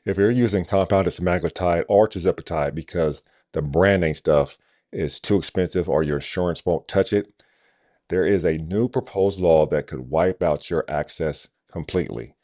If you're using compounded semaglutide or Tirzepatide because the brand name stuff is too expensive or your insurance won't touch it, there is a new proposed law that could wipe out your access completely.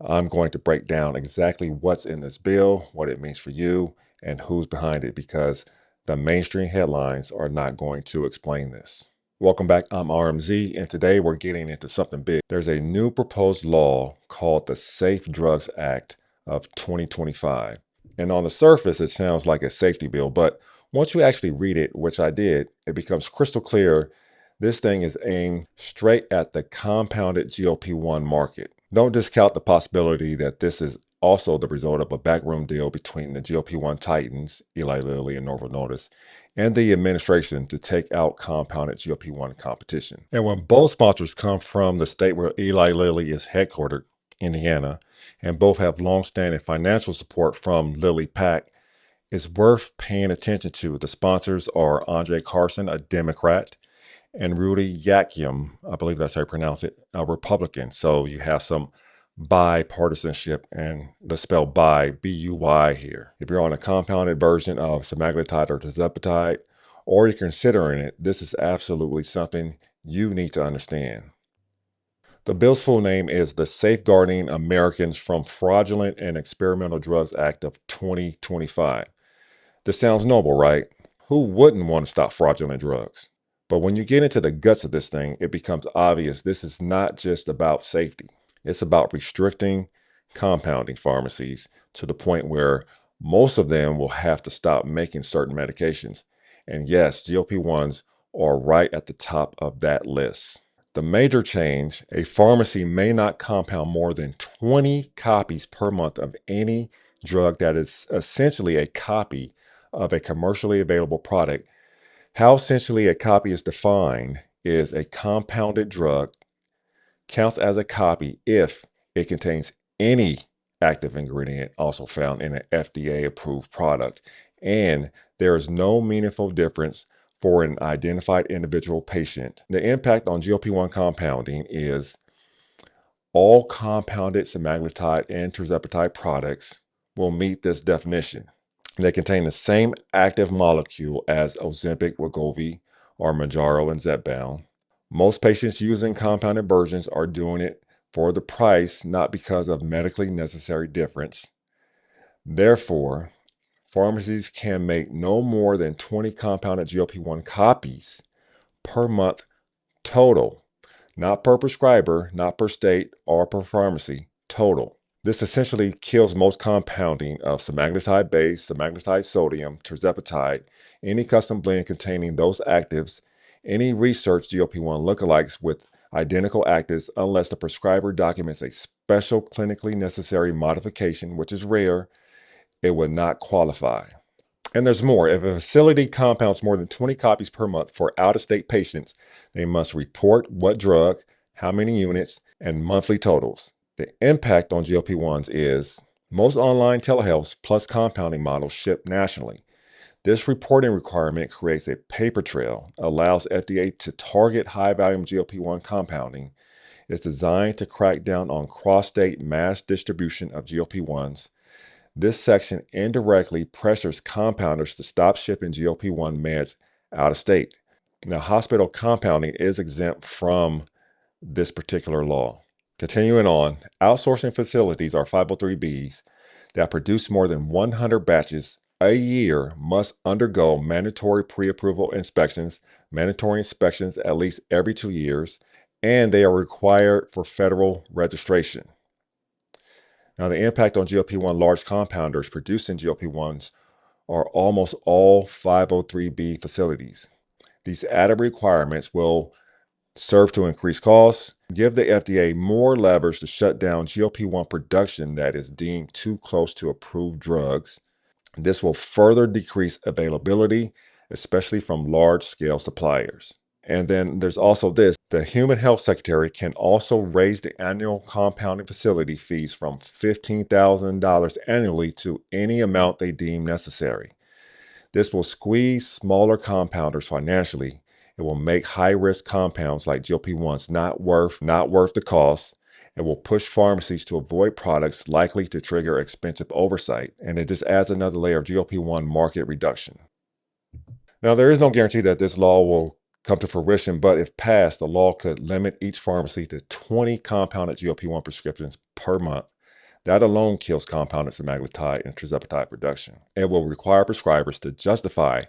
I'm going to break down exactly what's in this bill, what it means for you, and who's behind it because the mainstream headlines are not going to explain this. Welcome back, I'm RMZ, and today we're getting into something big. There's a new proposed law called the Safe Drugs Act of 2025. And on the surface, it sounds like a safety bill, but once you actually read it, which I did, it becomes crystal clear this thing is aimed straight at the compounded GLP-1 market. Don't discount the possibility that this is also the result of a backroom deal between the GLP-1 titans, Eli Lilly and Novo Nordisk, and the administration to take out compounded GLP-1 competition. And when both sponsors come from the state where Eli Lilly is headquartered, Indiana, and both have long-standing financial support from Lilly Pack, it's worth paying attention to. The sponsors are Andre Carson, a Democrat, and Rudy Yakim, I believe that's how you pronounce it, a Republican. So you have some bipartisanship, and let's spell bi, B-U-Y here. If you're on a compounded version of semaglutide or Tirzepatide, or you're considering it, this is absolutely something you need to understand. The bill's full name is the Safeguarding Americans from Fraudulent and Experimental Drugs Act of 2025. This sounds noble, right? Who wouldn't want to stop fraudulent drugs? But when you get into the guts of this thing, it becomes obvious this is not just about safety. It's about restricting compounding pharmacies to the point where most of them will have to stop making certain medications. And yes, GLP-1s are right at the top of that list. The major change, a pharmacy may not compound more than 20 copies per month of any drug that is essentially a copy of a commercially available product. How essentially a copy is defined is a compounded drug counts as a copy if it contains any active ingredient also found in an FDA-approved product, and there is no meaningful difference for an identified individual patient. The impact on GLP-1 compounding is all compounded semaglutide and Tirzepatide products will meet this definition. They contain the same active molecule as Ozempic, Wegovy, or Mounjaro and Zepbound. Most patients using compounded versions are doing it for the price, not because of medically necessary difference. Therefore, pharmacies can make no more than 20 compounded GLP-1 copies per month total, not per prescriber, not per state or per pharmacy, total. This essentially kills most compounding of semaglutide base, semaglutide sodium, Tirzepatide, any custom blend containing those actives, any research GLP-1 lookalikes with identical actives unless the prescriber documents a special clinically necessary modification, which is rare, it would not qualify. And there's more. If a facility compounds more than 20 copies per month for out-of-state patients, they must report what drug, how many units, and monthly totals. The impact on GLP-1s is most online telehealth plus compounding models ship nationally. This reporting requirement creates a paper trail, allows FDA to target high-volume GLP-1 compounding, is designed to crack down on cross-state mass distribution of GLP-1s. This section indirectly pressures compounders to stop shipping GLP-1 meds out of state. Now, hospital compounding is exempt from this particular law. Continuing on, outsourcing facilities are 503Bs that produce more than 100 batches a year must undergo mandatory pre-approval inspections, mandatory inspections at least every 2 years, and they are required for federal registration. Now, the impact on GLP-1 large compounders producing GLP-1s are almost all 503B facilities. These added requirements will serve to increase costs, give the FDA more leverage to shut down GLP-1 production that is deemed too close to approved drugs. This will further decrease availability, especially from large-scale suppliers. And then there's also this. The Human Health Secretary can also raise the annual compounding facility fees from $15,000 annually to any amount they deem necessary. This will squeeze smaller compounders financially. It will make high-risk compounds like GLP-1s not worth the cost, It will push pharmacies to avoid products likely to trigger expensive oversight, and it just adds another layer of GLP-1 market reduction. Now, there is no guarantee that this law will come to fruition, but if passed, the law could limit each pharmacy to 20 compounded GLP-1 prescriptions per month. That alone kills compounded semaglutide and tirzepatide production. It will require prescribers to justify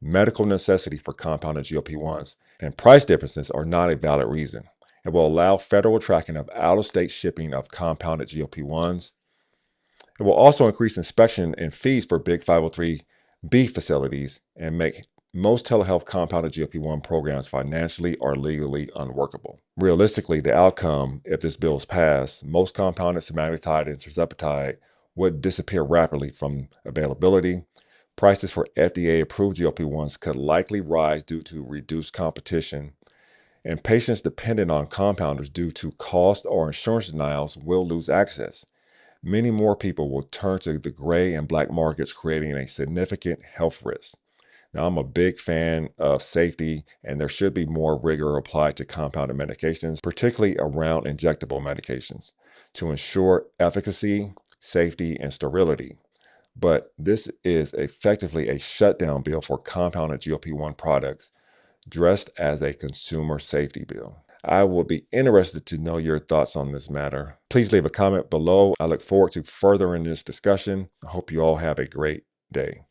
medical necessity for compounded GLP-1s, and price differences are not a valid reason. It will allow federal tracking of out-of-state shipping of compounded GLP-1s. It will also increase inspection and fees for big 503B facilities and make most telehealth compounded GLP-1 programs financially or legally unworkable. Realistically, the outcome, if this bill is passed, most compounded semaglutide and tirzepatide would disappear rapidly from availability. Prices for FDA-approved GLP-1s could likely rise due to reduced competition, and patients dependent on compounders due to cost or insurance denials will lose access. Many more people will turn to the gray and black markets, creating a significant health risk. Now, I'm a big fan of safety, and there should be more rigor applied to compounded medications, particularly around injectable medications, to ensure efficacy, safety, and sterility. But this is effectively a shutdown bill for compounded GLP-1 products dressed as a consumer safety bill. I will be interested to know your thoughts on this matter. Please leave a comment below. I look forward to furthering this discussion. I hope you all have a great day.